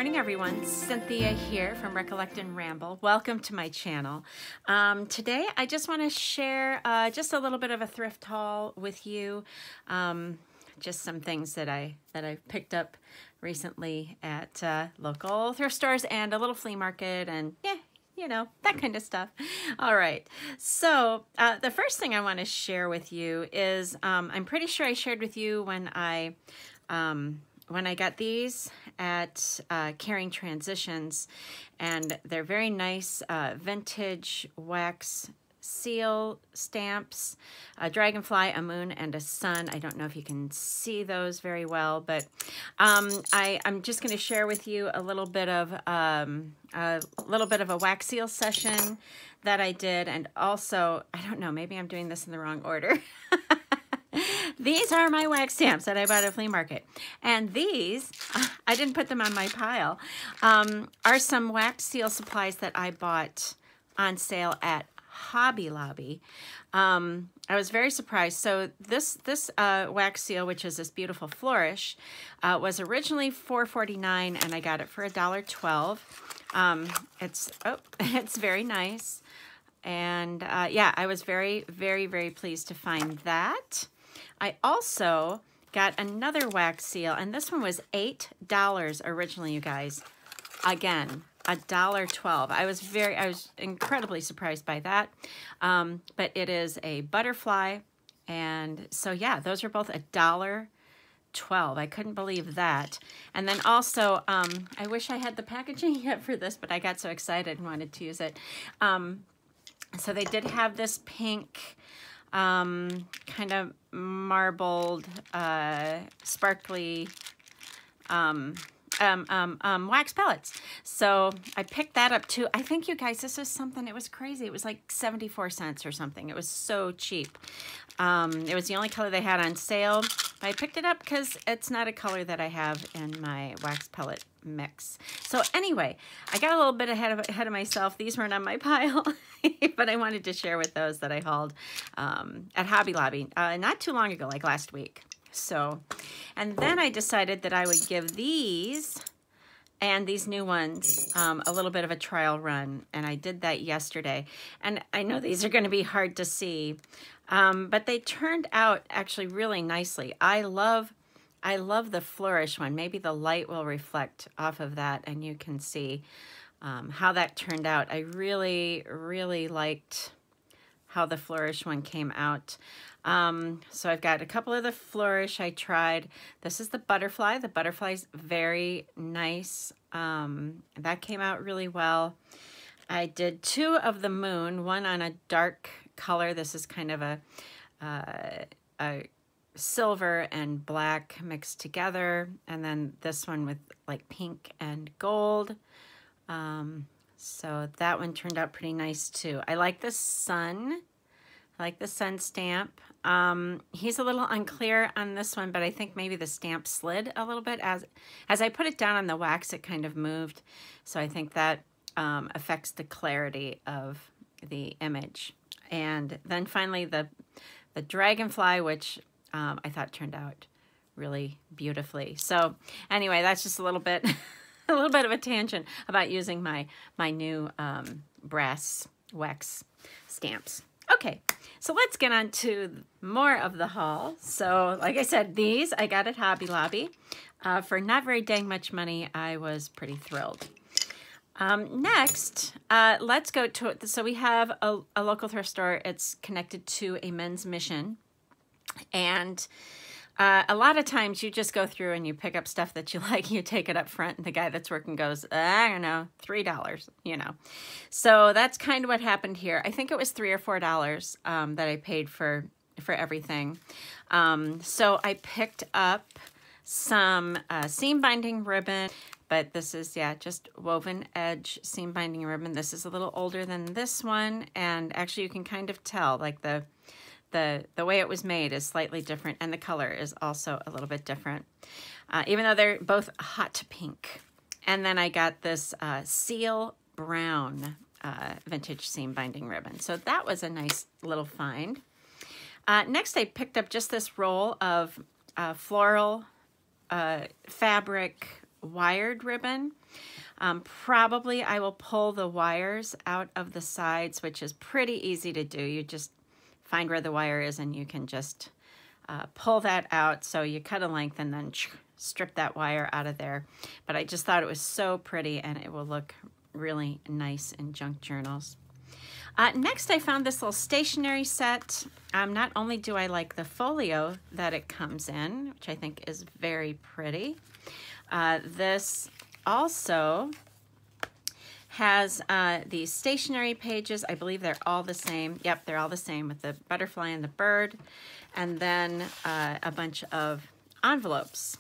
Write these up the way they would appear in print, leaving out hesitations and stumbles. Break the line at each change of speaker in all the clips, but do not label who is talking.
morning, everyone. Cynthia here from Recollect and Ramble. Welcome to my channel. Today, I just want to share just a little bit of a thrift haul with you. Just some things that I picked up recently at local thrift stores and a little flea market, and yeah, you know, that kind of stuff. All right. So the first thing I want to share with you is I'm pretty sure I shared with you when I got these at Caring Transitions, and they're very nice vintage wax seal stamps, a dragonfly, a moon, and a sun. I don't know if you can see those very well, but I'm just going to share with you a little bit of a wax seal session that I did, and also, I don't know, maybe I'm doing this in the wrong order. These are my wax stamps that I bought at a flea market. And these, I didn't put them on my pile, are some wax seal supplies that I bought on sale at Hobby Lobby. I was very surprised. So this wax seal, which is this beautiful flourish, was originally $4.49, and I got it for $1.12. It's very nice. And yeah, I was very, very, very pleased to find that. I also got another wax seal, and this one was $8 originally, you guys. Again, $1.12. I was incredibly surprised by that. But it is a butterfly, and so yeah, those are both $1.12. I couldn't believe that. And then also, I wish I had the packaging yet for this, but I got so excited and wanted to use it. So they did have this pink, kind of marbled, sparkly wax pellets. So I picked that up too. I think, you guys, this was something, it was crazy. It was like 74 cents or something. It was so cheap. It was the only color they had on sale. But I picked it up because it's not a color that I have in my wax pellet mix. So anyway, I got a little bit ahead of myself. These weren't on my pile, but I wanted to share with those that I hauled at Hobby Lobby not too long ago, like last week. So, and then I decided that I would give these and these new ones a little bit of a trial run, and I did that yesterday. And I know these are going to be hard to see, but they turned out actually really nicely. I love the flourish one. Maybe the light will reflect off of that and you can see how that turned out. I really, really liked how the flourish one came out. So I've got a couple of the flourish I tried. This is the butterfly. The butterfly's very nice. That came out really well. I did two of the moon, one on a dark color. This is kind of a silver and black mixed together, and then this one with like pink and gold. So that one turned out pretty nice too. I like the sun. I like the sun stamp. He's a little unclear on this one, but I think maybe the stamp slid a little bit. As I put it down on the wax, it kind of moved. So I think that affects the clarity of the image. And then finally the dragonfly, which I thought turned out really beautifully. So anyway, that's just a little bit of a tangent about using my new brass wax stamps. Okay, so let's get on to more of the haul. So like I said, these I got at Hobby Lobby for not very dang much money. I was pretty thrilled. Next, let's go to, so we have a local thrift store. It's connected to a men's mission. And a lot of times you just go through and you pick up stuff that you like, you take it up front, and the guy that's working goes, I don't know, $3, you know. So that's kind of what happened here. I think it was $3 or $4 that I paid for everything. So I picked up some seam binding ribbon, but this is, yeah, just woven edge seam binding ribbon. This is a little older than this one, and actually you can kind of tell, like the way it was made is slightly different, and the color is also a little bit different, even though they're both hot pink. And then I got this seal brown vintage seam binding ribbon. So that was a nice little find. Next, I picked up just this roll of floral fabric wired ribbon. Probably I will pull the wires out of the sides, which is pretty easy to do. You just find where the wire is and you can just pull that out. So you cut a length and then strip that wire out of there. But I just thought it was so pretty and it will look really nice in junk journals. Next, I found this little stationery set. Not only do I like the folio that it comes in, which I think is very pretty, this also has these stationery pages. I believe they're all the same. Yep, they're all the same with the butterfly and the bird. And then a bunch of envelopes.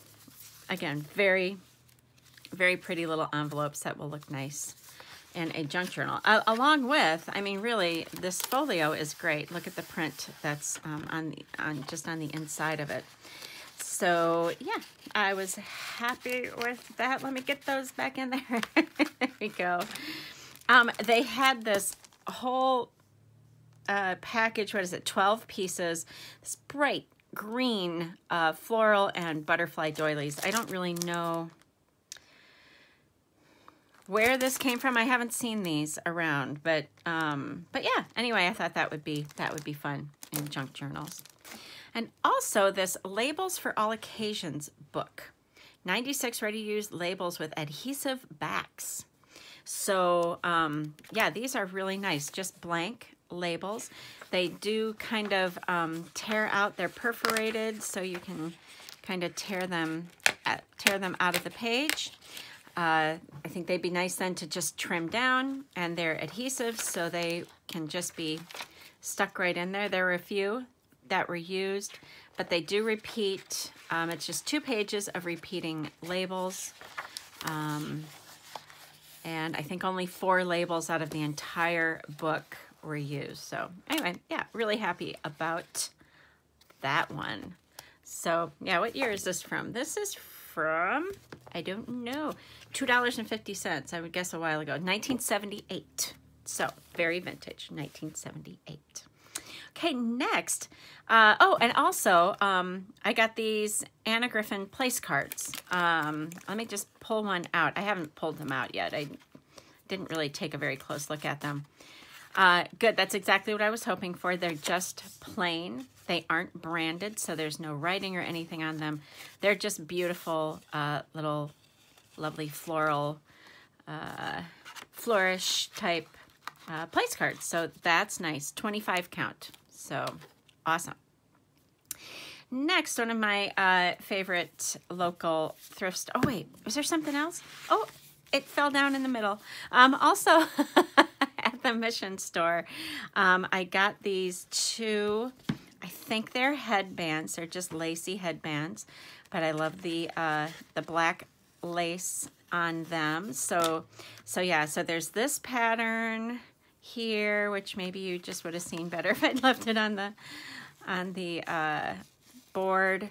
Again, very, very pretty little envelopes that will look nice in a junk journal. Along with, I mean, really, this folio is great. Look at the print that's just on the inside of it. So yeah, I was happy with that. Let me get those back in there. There we go. They had this whole package, what is it, 12 pieces, this bright green floral and butterfly doilies. I don't really know where this came from. I haven't seen these around, but yeah, anyway, I thought that would be fun in junk journals. And also this Labels for All Occasions book, 96 ready-to-use labels with adhesive backs. So yeah, these are really nice, just blank labels. They do kind of tear out, they're perforated, so you can kind of tear them out of the page. I think they'd be nice then to just trim down, and they're adhesive, so they can just be stuck right in there. There were a few that were used, but they do repeat. It's just 2 pages of repeating labels. And I think only 4 labels out of the entire book were used. So anyway, yeah, really happy about that one. So yeah, what year is this from? This is from, I don't know, $2.50, I would guess a while ago, 1978. So very vintage, 1978. Okay, next, oh, and also, I got these Anna Griffin place cards. Let me just pull one out. I haven't pulled them out yet. I didn't really take a very close look at them. Good, that's exactly what I was hoping for. They're just plain. They aren't branded, so there's no writing or anything on them. They're just beautiful little lovely floral, flourish type place cards. So that's nice, 25 count. So awesome. Next, one of my favorite local thrifts. Oh wait, was there something else? Oh, it fell down in the middle. Also at the Mission store, I got these 2, I think they're headbands. They're just lacy headbands, but I love the black lace on them. So yeah, so there's this pattern here, which maybe you just would have seen better if I'd left it on the board.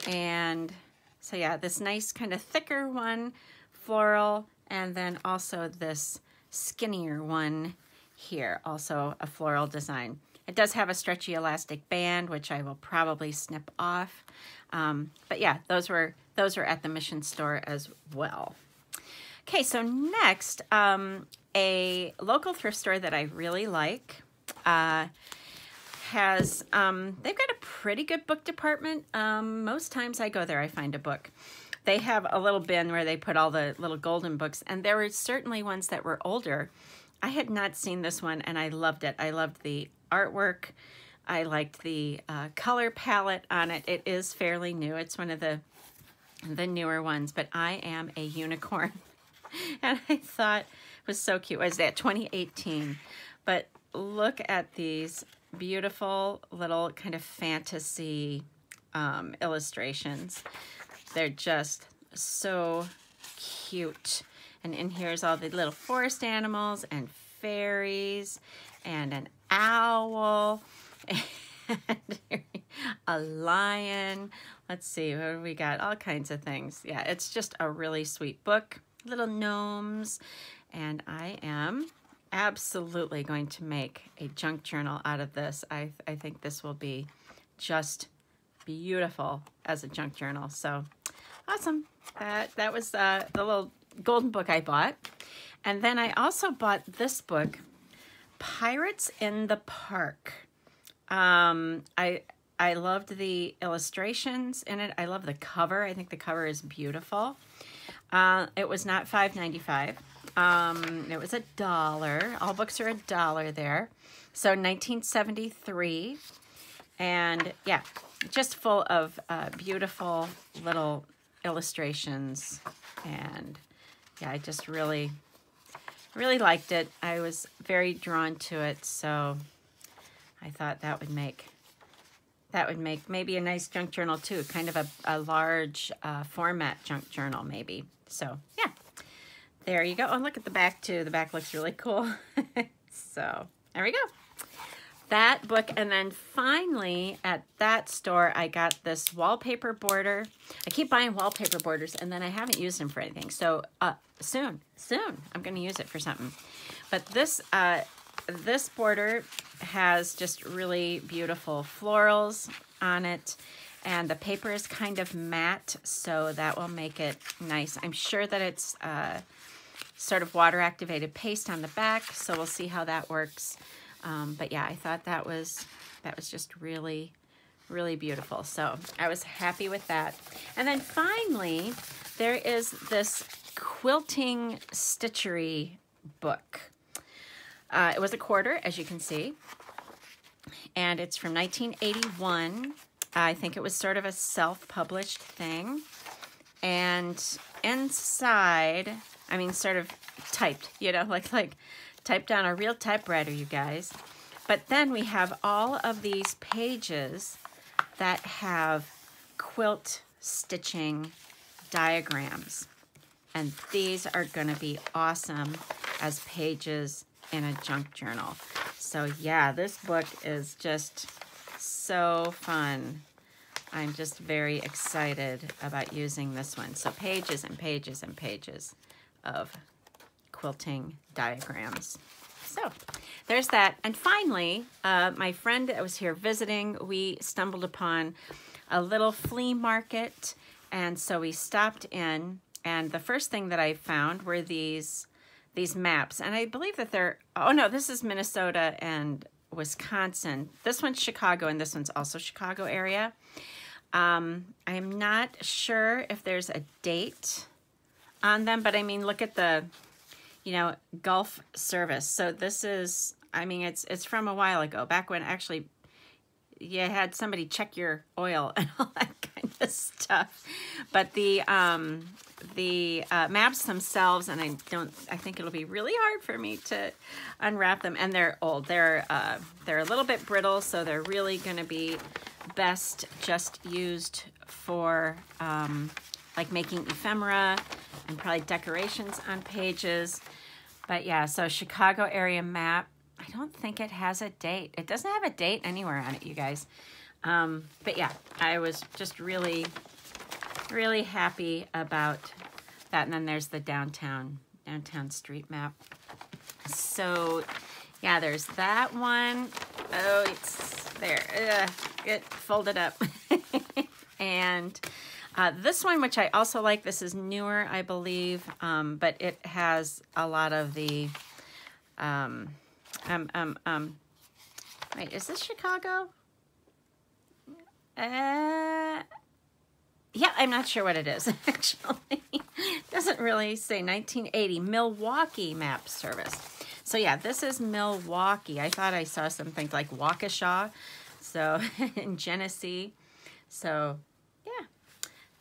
And so yeah, this nice kind of thicker one, floral, and then also this skinnier one here, also a floral design. It does have a stretchy elastic band, which I will probably snip off. But yeah, those were at the Mission store as well. Okay, so next, a local thrift store that I really like has, they've got a pretty good book department. Most times I go there, I find a book. They have a little bin where they put all the little golden books, and there were certainly ones that were older. I had not seen this one, and I loved it. I loved the artwork. I liked the color palette on it. It is fairly new. It's one of the newer ones, but I am a unicorn. And I thought it was so cute. Was that 2018? But look at these beautiful little kind of fantasy illustrations. They're just so cute. And in here's all the little forest animals and fairies and an owl and a lion. Let's see, what do we got? All kinds of things. Yeah, it's just a really sweet book. Little gnomes. And I am absolutely going to make a junk journal out of this. I think this will be just beautiful as a junk journal. So awesome. That was the little golden book I bought. And then I also bought this book, Pirates in the Park. I loved the illustrations in it. I love the cover. I think the cover is beautiful. It was not $5.95. It was $1. All books are $1 there. So 1973. And yeah, just full of beautiful little illustrations. And yeah, I just really liked it. I was very drawn to it. So I thought that would make maybe a nice junk journal too, kind of a large format junk journal maybe. So yeah, there you go. Oh, look at the back too. The back looks really cool. So there we go. That book, and then finally at that store I got this wallpaper border. I keep buying wallpaper borders and then I haven't used them for anything. So soon I'm going to use it for something. But this border has just really beautiful florals on it, and the paper is kind of matte, so that will make it nice. I'm sure that it's sort of water activated paste on the back, so we'll see how that works. But yeah, I thought that was just really beautiful. So I was happy with that. And then finally, there is this quilting stitchery book. It was $0.25, as you can see, and it's from 1981. I think it was sort of a self-published thing. And inside, I mean, sort of typed, you know, like typed on a real typewriter, you guys. But then we have all of these pages that have quilt stitching diagrams. And these are going to be awesome as pages in a junk journal. So yeah, this book is just so fun. I'm just very excited about using this one. So pages and pages and pages of quilting diagrams. So there's that. And finally, my friend that was here visiting, we stumbled upon a little flea market. And so we stopped in, and the first thing that I found were these maps. And I believe that they're, oh no, this is Minnesota and Wisconsin. This one's Chicago, and this one's also Chicago area. I'm not sure if there's a date on them, but I mean, look at the, you know, Gulf service. So this is, I mean, it's from a while ago, back when actually you had somebody check your oil and all that kind of stuff. But the maps themselves, and I think it'll be really hard for me to unwrap them. And they're old. They're a little bit brittle, so they're really going to be best just used for like making ephemera and probably decorations on pages. But yeah, so Chicago area map. I don't think it has a date. It doesn't have a date anywhere on it, you guys. But yeah, I was just really happy about that. And then there's the downtown street map. So yeah, there's that one. Oh, it's there. It folded up. And this one, which I also like, this is newer, I believe, but it has a lot of the, wait, is this Chicago? Yeah, I'm not sure what it is, actually. Doesn't really say. 1980, Milwaukee map service. So yeah, this is Milwaukee. I thought I saw something like Waukesha, so in Genesee. So yeah,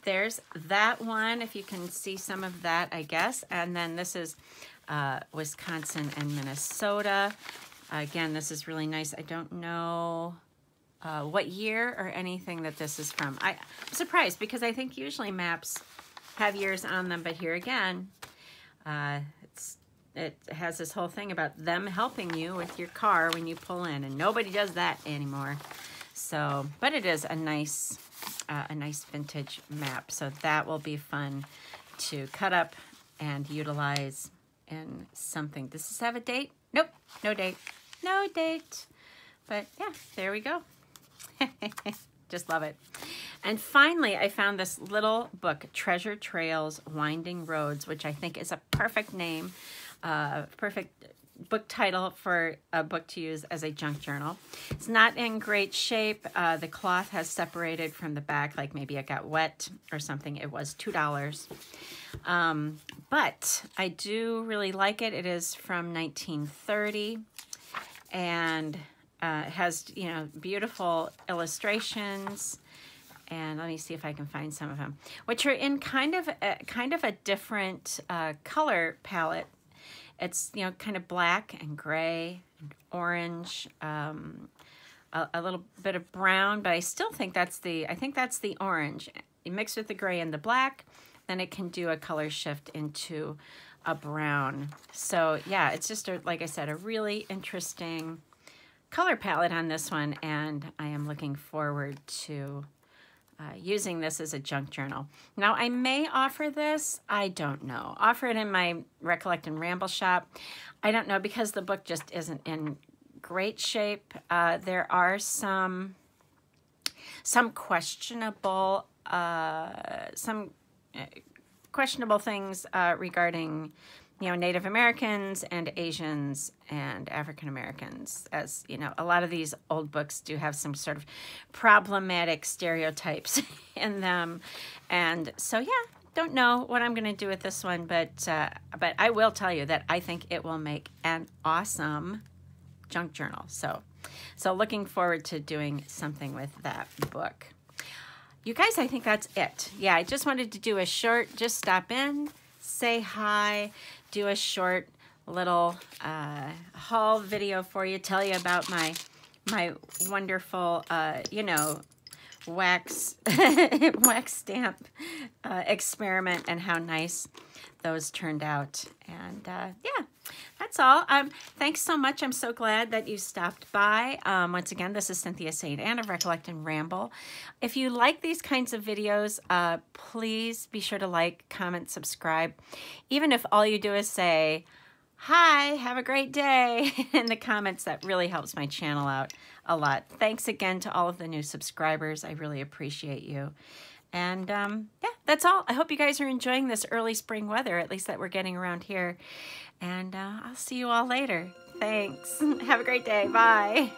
there's that one, if you can see some of that, I guess. And then this is Wisconsin and Minnesota. Again, this is really nice. I don't know what year or anything that this is from. I'm surprised because I think usually maps have years on them, but here again, it has this whole thing about them helping you with your car when you pull in, and nobody does that anymore. So, but it is a nice vintage map. So that will be fun to cut up and utilize in something. Does this have a date? Nope, no date. No date. But yeah, there we go. Just love it. And finally, I found this little book, Treasure Trails, Winding Roads, which I think is a perfect name, perfect book title for a book to use as a junk journal. It's not in great shape. The cloth has separated from the back, like maybe it got wet or something. It was $2. But I do really like it. It is from 1930 and it has, you know, beautiful illustrations. And let me see if I can find some of them, which are in kind of a different color palette. It's, you know, kind of black and gray and orange, a little bit of brown, but I still think that's the orange. You mix with the gray and the black, then it can do a color shift into a brown. So yeah, it's just, like I said, a really interesting color palette on this one, and I am looking forward to using this as a junk journal. Now, I may offer this, I don't know. Offer it in my Recollect and Ramble shop. I don't know, because the book just isn't in great shape. There are some questionable things regarding, you know, Native Americans and Asians and African Americans. As you know, a lot of these old books do have some sort of problematic stereotypes in them. And so, yeah, don't know what I'm going to do with this one, but I will tell you that I think it will make an awesome junk journal. So looking forward to doing something with that book. You guys, I think that's it. Yeah, I just wanted to do a short, just stop in, say hi, do a short little haul video for you, tell you about my wonderful, you know, wax stamp experiment and how nice those turned out. And yeah, that's all. Thanks so much. I'm so glad that you stopped by. Once again, this is Cynthia St. Anne of Recollect and Ramble. If you like these kinds of videos, please be sure to like, comment, subscribe. Even if all you do is say, hi, have a great day in the comments, that really helps my channel out a lot. Thanks again to all of the new subscribers. I really appreciate you. And yeah, that's all. I hope you guys are enjoying this early spring weather, at least that we're getting around here. And I'll see you all later. Thanks. Have a great day. Bye.